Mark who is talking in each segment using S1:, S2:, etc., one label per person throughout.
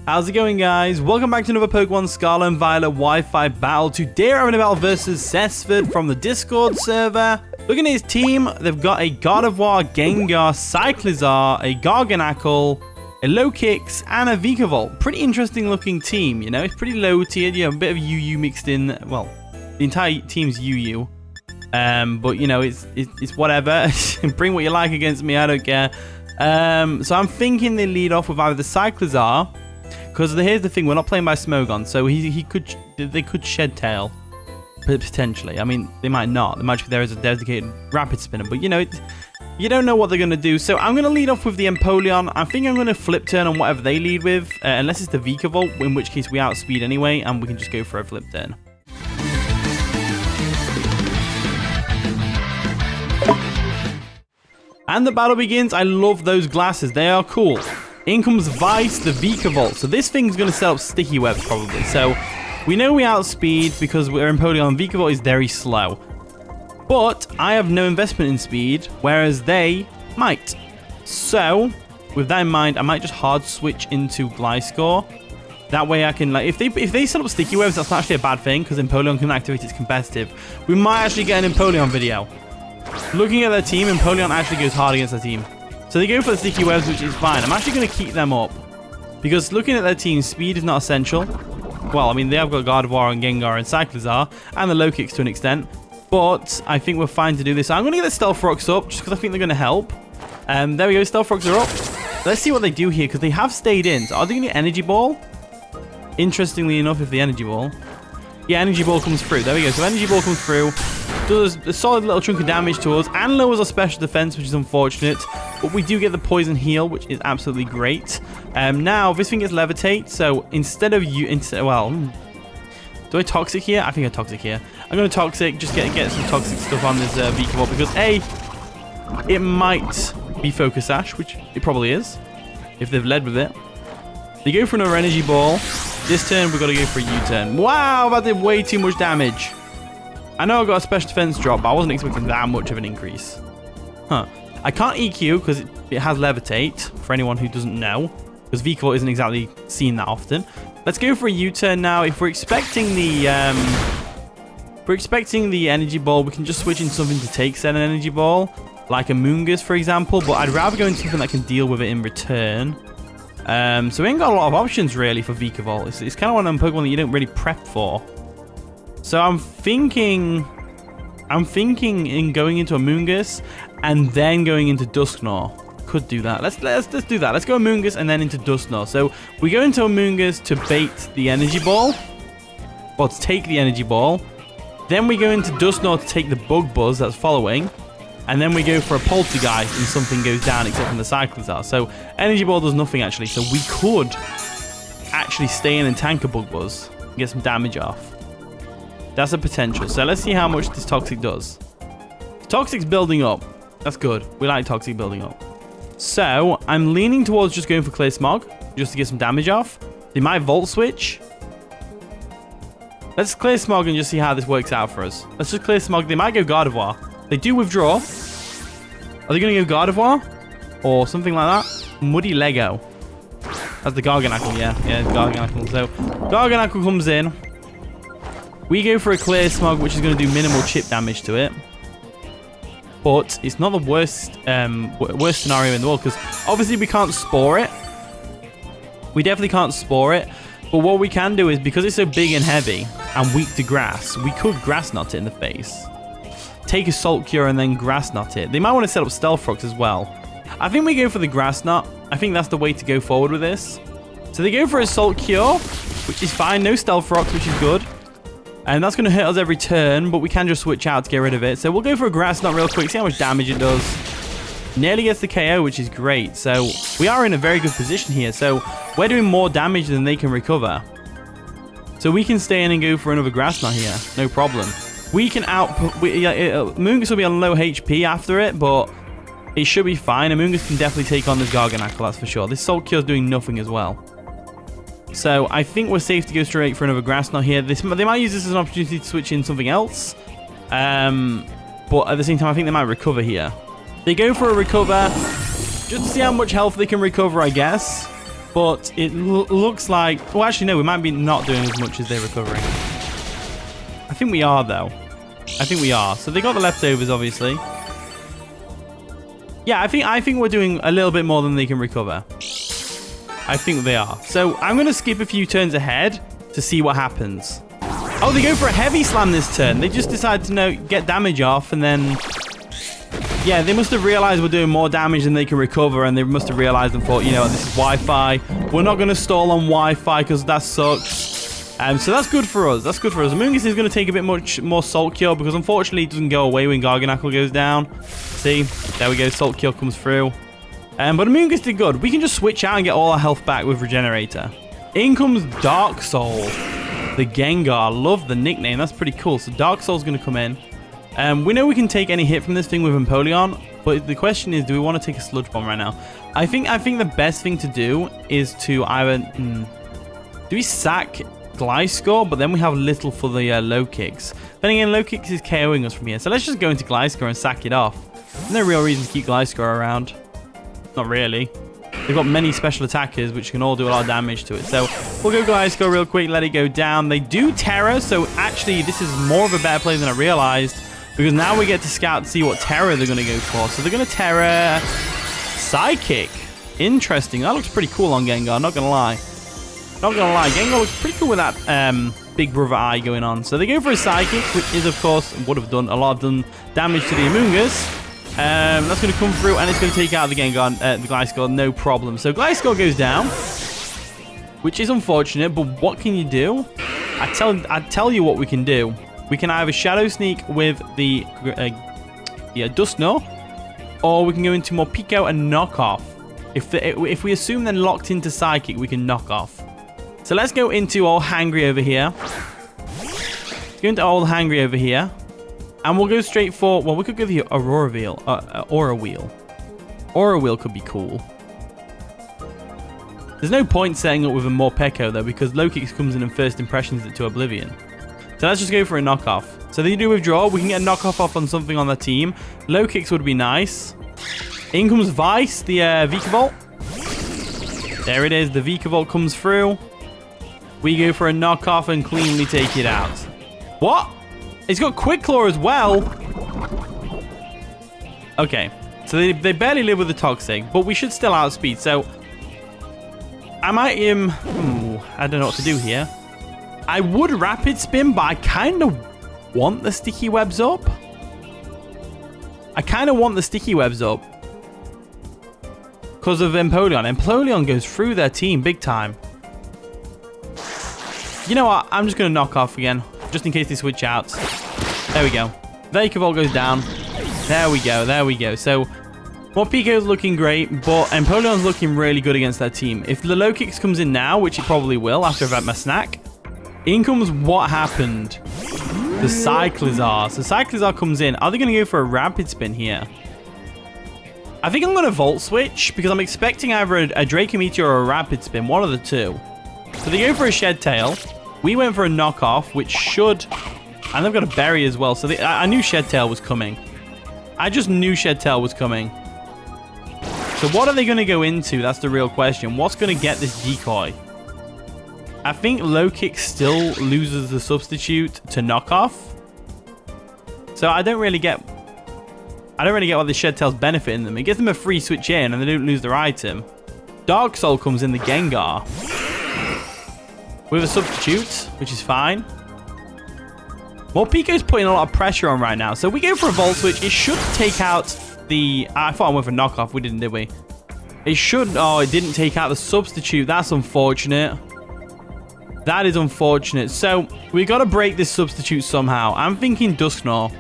S1: How's it going, guys? Welcome back to another Pokemon Scarlet and Violet Wi-Fi battle. Today we're having a battle versus Cessford from the Discord server. Looking at his team, they've got a Gardevoir, Gengar, Cyclizar, a Garganacl, a Low-Kicks, and a Vikavolt. Pretty interesting looking team, you know? It's pretty low tiered, you know, a bit of UU mixed in. Well, the entire team's UU. But, you know, it's whatever. Bring what you like against me, I don't care. So I'm thinking they lead off with either the Cyclizar, because here's the thing, we're not playing by Smogon, so they could Shed Tail, potentially. I mean, they might not. They might just be there as a dedicated Rapid Spinner, but you know, you don't know what they're going to do. So I'm going to lead off with the Empoleon. I think I'm going to flip turn on whatever they lead with, unless it's the Vikavolt, in which case we outspeed anyway, and we can just go for a flip turn. And the battle begins. I love those glasses. They are cool. In comes Vice, the Vikavolt. So this thing's going to set up sticky webs probably. So we know we outspeed because we're Empoleon. Vikavolt is very slow. But I have no investment in speed, whereas they might. So with that in mind, I might just hard switch into Gliscor. That way I can, like, if they set up sticky webs, that's not actually a bad thing because Empoleon can activate its competitive. We might actually get an Empoleon video. Looking at their team, Empoleon actually goes hard against their team. So they go for the sticky webs, which is fine. I'm actually going to keep them up. Because looking at their team, speed is not essential. Well, I mean, they have got Gardevoir and Gengar and Cyclizar. And the low kicks to an extent. But I think we're fine to do this. So I'm going to get the Stealth Rocks up, just because I think they're going to help. There we go, Stealth Rocks are up. Let's see what they do here, because they have stayed in. So are they going to Energy Ball? Interestingly enough, if the Energy Ball... Yeah, Energy Ball comes through. There we go. So Energy Ball comes through. Does a solid little chunk of damage to us and lowers our special defense, which is unfortunate. But we do get the poison heal, which is absolutely great. Now, this thing gets levitate. So instead of you... well, do I Toxic here? I think I Toxic here. I'm going to Toxic. Just get some Toxic stuff on this Vikavolt. Because A, it might be Focus Sash, which it probably is. If they've led with it. They go for another Energy Ball. This turn, we've got to go for a U-turn. Wow, that did way too much damage. I know I got a special defense drop, but I wasn't expecting that much of an increase. Huh. I can't EQ because it has Levitate, for anyone who doesn't know. Because Vikavolt isn't exactly seen that often. Let's go for a U-turn now. If we're expecting the Energy Ball, we can just switch into something to take said Energy Ball. Like a Moongus, for example. But I'd rather go into something that can deal with it in return. So we ain't got a lot of options really for Vikavolt. It's kind of one of them Pokemon that you don't really prep for. So I'm thinking in going into a Moongus and then going into Dusknoir. Could do that. Let's do that. Let's go Moongus and then into Dusknoir. So we go into a Moongus to bait the Energy Ball. Or to take the Energy Ball. Then we go into Dusknoir to take the Bug Buzz that's following. And then we go for a Poltergeist and something goes down except from the Cyclizar. So Energy Ball does nothing actually. So we could actually stay in and tank a Bug Buzz and get some damage off. That's a potential. So let's see how much this Toxic does. Toxic's building up. That's good. We like Toxic building up. So I'm leaning towards just going for Clear Smog just to get some damage off. They might Volt Switch. Let's Clear Smog and just see how this works out for us. Let's just Clear Smog. They might go Gardevoir. They do withdraw. Are they going to go Gardevoir? Or something like that? Muddy Lego. That's the Garganacl, yeah. Yeah, Garganacl. So Garganacl comes in. We go for a Clear Smog, which is going to do minimal chip damage to it. But it's not the worst scenario in the world, because obviously we can't Spore it. We definitely can't Spore it. But what we can do is, because it's so big and heavy and weak to grass, we could Grass Knot it in the face. Take a Salt Cure and then Grass Knot it. They might want to set up Stealth Rocks as well. I think we go for the Grass Knot. I think that's the way to go forward with this. So they go for a Salt Cure, which is fine. No Stealth Rocks, which is good. And that's going to hit us every turn, but we can just switch out to get rid of it. So we'll go for a Grass Knot real quick, see how much damage it does. Nearly gets the KO, which is great. So we are in a very good position here. So we're doing more damage than they can recover. So we can stay in and go for another Grass Knot here. No problem. We can output... Moongus will be on low HP after it, but it should be fine. And Moongus can definitely take on this Garganacl, that's for sure. This Salt Cure is doing nothing as well. So I think we're safe to go straight for another Grass Knot here. They might use this as an opportunity to switch in something else. But at the same time, I think they might recover here. They go for a recover. Just to see how much health they can recover, I guess. But it looks like... Well, actually, no. We might be not doing as much as they're recovering. I think we are, though. I think we are. So they got the leftovers, obviously. Yeah, I think we're doing a little bit more than they can recover. I think they are. So I'm going to skip a few turns ahead to see what happens. Oh, they go for a heavy slam this turn. They just decided to get damage off, and then... Yeah, they must have realized we're doing more damage than they can recover, and they must have realized and thought, you know, this is Wi-Fi. We're not going to stall on Wi-Fi because that sucks. So that's good for us. That's good for us. Amoonguss is going to take a bit much more Salt Cure because unfortunately it doesn't go away when Garganackle goes down. See? There we go. Salt Cure comes through. But Amoonguss did good. We can just switch out and get all our health back with Regenerator. In comes Dark Soul. The Gengar. Love the nickname. That's pretty cool. So Dark Soul's going to come in. We know we can take any hit from this thing with Empoleon, but the question is, do we want to take a Sludge Bomb right now? I think the best thing to do is to either... do we sack Gliscor, but then we have little for the low kicks. Then again, low kicks is KOing us from here. So let's just go into Gliscor and sack it off. There's no real reason to keep Gliscor around. Not really. They've got many special attackers, which can all do a lot of damage to it. So we'll go Gliscor real quick, let it go down. They do Terra, so actually this is more of a better play than I realized. Because now we get to scout to see what Terra they're going to go for. So they're going to Terra Psychic. Interesting. That looks pretty cool on Gengar, not going to lie. Not going to lie. Gengar looks pretty cool with that Big Brother eye going on. So they go for a Psychic, which is, of course, would have done a lot of damage to the Amoonguss. That's going to come through, and it's going to take out the Gengar, the Gliscor, no problem. So Gliscor goes down, which is unfortunate, but what can you do? I tell you what we can do. We can either Shadow Sneak with the Dusknoir, or we can go into Morpeko and knock off. If we assume they're locked into Psychic, we can knock off. So let's go into Old Hangry over here. Go into Old Hangry over here. And we'll go straight for... Well, we could go the Aura Wheel. Aura Wheel. Aura Wheel could be cool. There's no point setting up with a Morpeko, though, because Low Kicks comes in and First Impressions it to Oblivion. So let's just go for a knockoff. So they do withdraw. We can get a knockoff off on something on the team. Low Kicks would be nice. In comes Vice, the Vikavolt. There it is. The Vikavolt comes through. We go for a knockoff and cleanly take it out. What? It's got Quick Claw as well. Okay. So they barely live with the Toxic, but we should still outspeed. So I might... I don't know what to do here. I would Rapid Spin, but I kind of want the Sticky Webs up. Because of Empoleon. Empoleon goes through their team big time. You know what? I'm just going to knock off again, just in case they switch out. There we go. Vikavolt goes down. There we go. So Morpeko's looking great, but Empoleon's looking really good against that team. If the Low Kicks comes in now, which it probably will after I've had my snack, in comes what happened. The Cyclizar. So Cyclizar comes in. Are they going to go for a Rapid Spin here? I think I'm going to Volt Switch because I'm expecting either a Draco Meteor or a Rapid Spin. One of the two. So they go for a Shed Tail. We went for a knockoff, which should... And they've got a Berry as well. So I knew Shed Tail was coming. I just knew Shed Tail was coming. So what are they going to go into? That's the real question. What's going to get this decoy? I think Low Kick still loses the substitute to knockoff. So I don't really get what the Shed Tail's benefiting them. It gives them a free switch in and they don't lose their item. Dark Soul comes in the Gengar with a substitute, which is fine. Morpeko's putting a lot of pressure on right now. So we go for a Volt Switch. It should take out the... I thought I went for knockoff. We didn't, did we? It should... Oh, it didn't take out the substitute. That's unfortunate. That is unfortunate. So we got to break this substitute somehow. I'm thinking Dusknoir.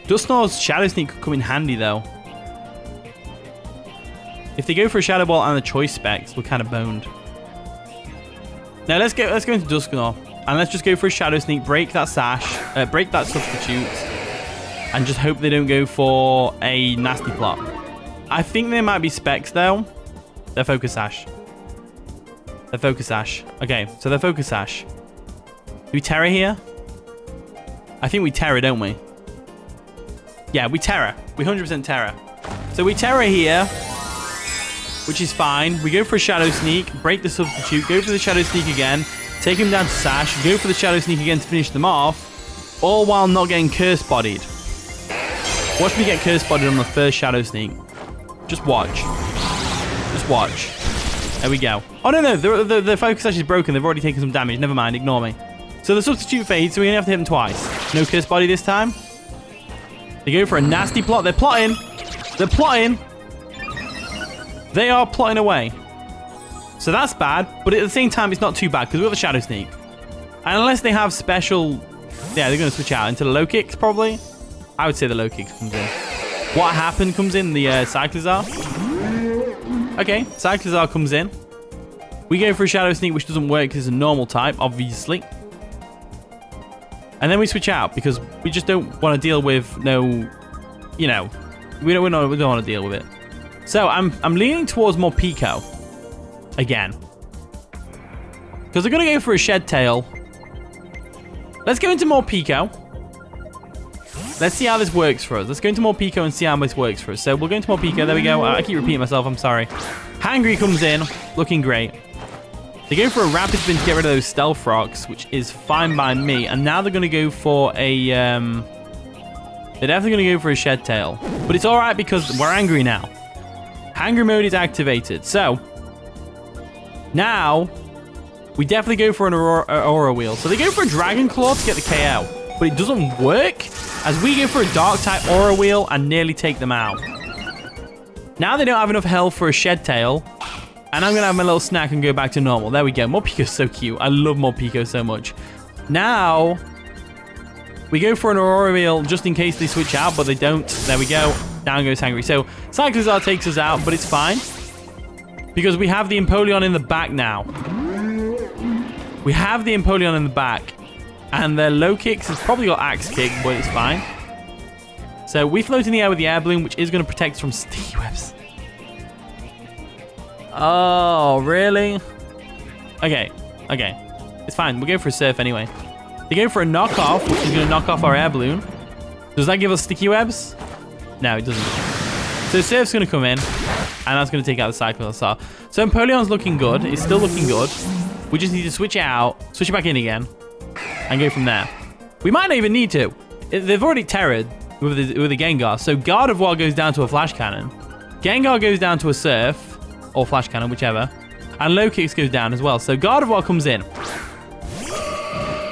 S1: Dusknoir's Shadow Sneak could come in handy, though. If they go for a Shadow Ball and the Choice Specs, we're kind of boned. Now let's go into Dusknoir. And let's just go for a Shadow Sneak, break that Sash, break that substitute, and just hope they don't go for a Nasty Plot. I think there might be Specs, though. They're Focus Sash. Okay, so they're Focus Sash. Do we Terra here? I think we Terra, don't we? Yeah, we Terra. We 100% Terra. So we Terra here. which is fine. We go for a Shadow Sneak, break the substitute, go for the Shadow Sneak again, take him down to Sash, go for the Shadow Sneak again to finish them off, all while not getting Curse Bodied. Watch me get Curse Bodied on the first Shadow Sneak. Just watch. Just watch. There we go. Oh, no. The Focus Sash is broken. They've already taken some damage. Never mind. Ignore me. So the substitute fades, so we only have to hit them twice. No Curse Body this time. They go for a nasty plot. They're plotting. They're plotting. They are plotting away. So that's bad, but at the same time, it's not too bad because we've got the Shadow Sneak. And unless they have special... Yeah, they're going to switch out into the low kicks, probably. I would say the low kicks comes in. What happened comes in, the Cyclizar. Okay, Cyclizar comes in. We go for a Shadow Sneak, which doesn't work because it's a normal type, obviously. And then we switch out because we just don't want to deal with no... You know, we don't want to deal with it. So I'm leaning towards more Pico. Again. Because they're going to go for a Shed Tail. Let's go into more Pico. Let's see how this works for us. Let's go into more Pico and see how this works for us. So we'll go into more Pico. There we go. I keep repeating myself. I'm sorry. Hangry comes in. Looking great. They go for a Rapid Spin to get rid of those Stealth Rocks, which is fine by me. And now they're going to go for a... They're definitely going to go for a Shed Tail. But it's all right because we're angry now. Hangry mode is activated. So, now, we definitely go for an Aura Wheel. So they go for a Dragon Claw to get the KO. But it doesn't work as we go for a Dark-type Aura Wheel and nearly take them out. Now they don't have enough health for a Shed Tail. And I'm going to have my little snack and go back to normal. There we go. Morpico's so cute. I love Morpico so much. Now, we go for an Aurora Wheel just in case they switch out, but they don't. There we go. Down goes Hangry. So, Cyclizar takes us out, but it's fine. Because we have the Empoleon in the back now. We have the Empoleon in the back. And their low kicks has probably got Axe Kick, but it's fine. So, we float in the air with the Air Balloon, which is going to protect us from Sticky Webs. Oh, really? Okay. It's fine. We'll go for a Surf anyway. They go for a Knockoff, which is going to knock off our Air Balloon. Does that give us Sticky Webs? No, it doesn't. So Surf's going to come in, and that's going to take out the Cyclizar. So Empoleon's looking good. It's still looking good. We just need to switch it out, switch it back in again, and go from there. We might not even need to. They've already terrored with the Gengar. So Gardevoir goes down to a Flash Cannon. Gengar goes down to a Surf. Or Flash Cannon, whichever. And Low Kicks goes down as well. So Gardevoir comes in.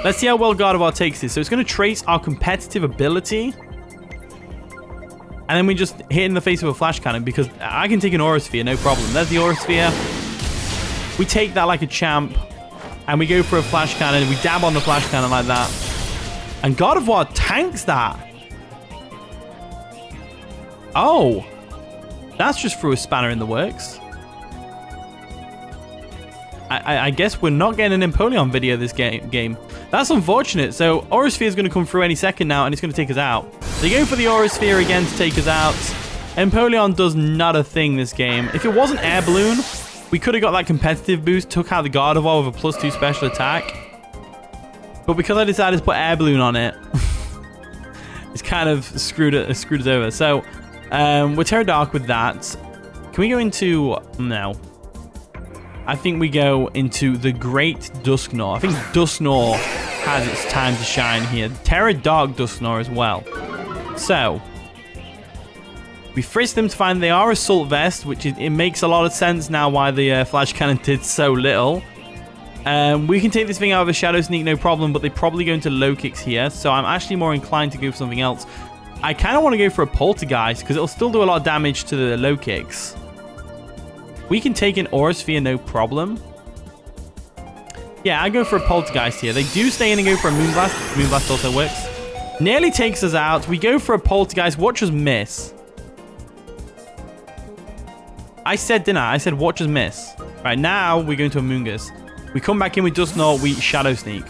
S1: Let's see how well Gardevoir takes this. So it's going to trace our competitive ability. And then we just hit in the face of a Flash Cannon because I can take an Aura Sphere, no problem. There's the Aura Sphere. We take that like a champ. And we go for a Flash Cannon. We dab on the Flash Cannon like that. And Gardevoir tanks that. Oh. That's just threw a spanner in the works. I guess we're not getting an Empoleon video this game. That's unfortunate. So Aura Sphere is going to come through any second now, and it's going to take us out. They go for the Aura Sphere again to take us out. Empoleon does not a thing this game. If it wasn't Air Balloon, we could have got that competitive boost, took out the Gardevoir with a +2 special attack. But because I decided to put Air Balloon on it, it's kind of screwed us over. So we're Terra Dark with that. Can we go into... No. I think we go into the Great Dusknoir. I think Dusknoir has its time to shine here. Terra Dark Dusknoir as well. So, we frisk them to find they are Assault Vest, which it makes a lot of sense now why the Flash Cannon did so little. We can take this thing out of a Shadow Sneak, no problem, but they probably go into Low Kicks here. So I'm actually more inclined to go for something else. I kind of want to go for a Poltergeist because it'll still do a lot of damage to the Low Kicks. We can take an Aura Sphere, no problem. Yeah, I go for a Poltergeist here. They do stay in and go for a Moonblast. Moonblast also works. Nearly takes us out. We go for a Poltergeist. Watch us miss. I said, didn't I? I said watch us miss. Right, now we're going to a Moongus. We come back in with Dusknoir. We Shadow Sneak.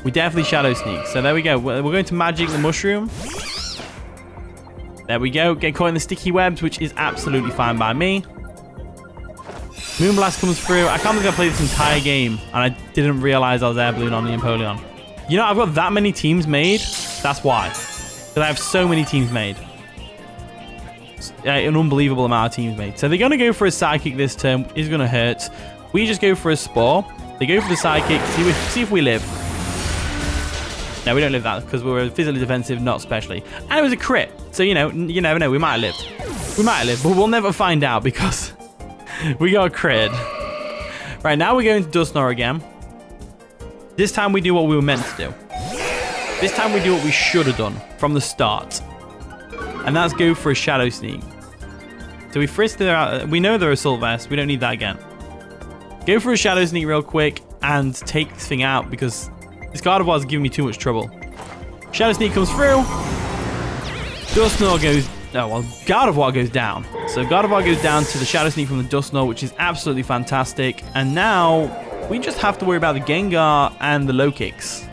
S1: We definitely Shadow Sneak. So there we go. We're going to Magic the Mushroom. There we go. Get caught in the Sticky Webs, which is absolutely fine by me. Moonblast comes through. I can't believe I played this entire game, and I didn't realize I was Air Balloon on the Empoleon. You know, I've got that many teams made. That's why. Because I have so many teams made. an unbelievable amount of teams made. So they're going to go for a Psychic this turn. It's going to hurt. We just go for a Spore. They go for the Psychic. See if we live. No, we don't live that because we were physically defensive, not specially. And it was a crit. So, you know, you never know. We might have lived. We might have lived, but we'll never find out because we got crit. Right, now we're going to Dusknoir again. This time we do what we were meant to do. This time we do what we should have done from the start. And that's go for a Shadow Sneak. So we frisk their... We know they're Assault Vest. We don't need that again. Go for a Shadow Sneak real quick and take this thing out because this Gardevoir is giving me too much trouble. Shadow Sneak comes through. Dusknoir goes... Oh, well, Gardevoir goes down. So Gardevoir goes down to the Shadow Sneak from the Dusknoir, which is absolutely fantastic. And now we just have to worry about the Gengar and the low kicks.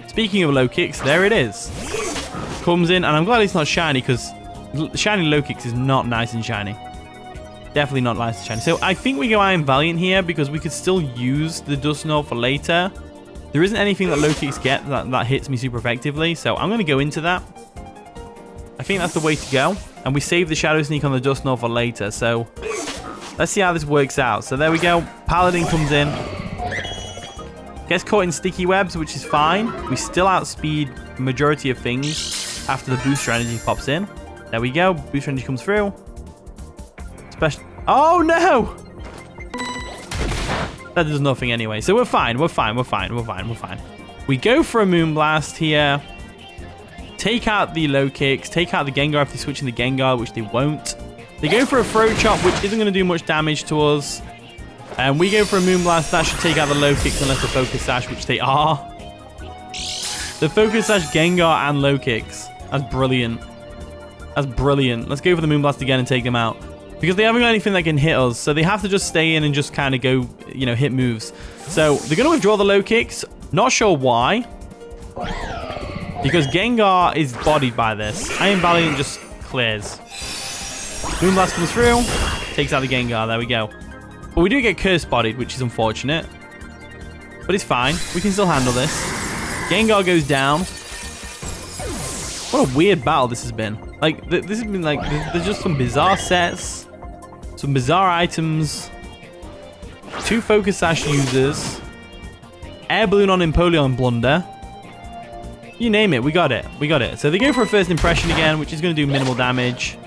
S1: Speaking of low kicks, there it is. Comes in, and I'm glad it's not shiny because shiny low kicks is not nice and shiny. Definitely not nice and shiny. So I think we go Iron Valiant here because we could still use the Dusknoir for later. There isn't anything that low kicks get that hits me super effectively, so I'm going to go into that. I think that's the way to go. And we save the Shadow Sneak on the Dusknoir for later, so let's see how this works out. So there we go. Paladin comes in. Gets caught in sticky webs, which is fine. We still outspeed the majority of things after the booster energy pops in. There we go. Booster energy comes through. Special. Oh no! That does nothing anyway. So we're fine. We're fine. We're fine. We're fine. We're fine. We go for a Moonblast here. Take out the low kicks. Take out the Gengar if they're switching the Gengar, which they won't. They go for a Throat Chop, which isn't going to do much damage to us. And we go for a Moonblast. That should take out the low kicks unless the Focus Sash, which they are. The Focus Sash, Gengar, and low kicks. That's brilliant. That's brilliant. Let's go for the Moonblast again and take them out. Because they haven't got anything that can hit us. So they have to just stay in and just kind of go, you know, hit moves. So they're going to withdraw the low kicks. Not sure why. Because Gengar is bodied by this. Iron Valiant just clears. Moonblast comes through. Takes out the Gengar. There we go. But we do get Curse bodied, which is unfortunate. But it's fine. We can still handle this. Gengar goes down. What a weird battle this has been. Like, this has been like, there's just some bizarre sets. Some bizarre items. 2 Focus Sash users. Air Balloon on Empoleon Blunder. You name it, we got it. We got it. So they go for a First Impression again, which is going to do minimal damage.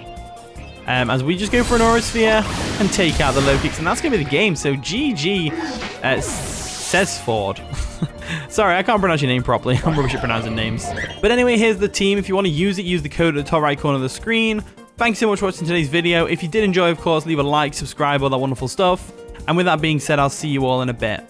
S1: As we just go for an Aura Sphere and take out the low kicks. And that's going to be the game. So GG says Ford. Sorry, I can't pronounce your name properly. I'm rubbish at pronouncing names. But anyway, here's the team. If you want to use it, use the code at the top right corner of the screen. Thanks so much for watching today's video. If you did enjoy, of course, leave a like, subscribe, all that wonderful stuff. And with that being said, I'll see you all in a bit.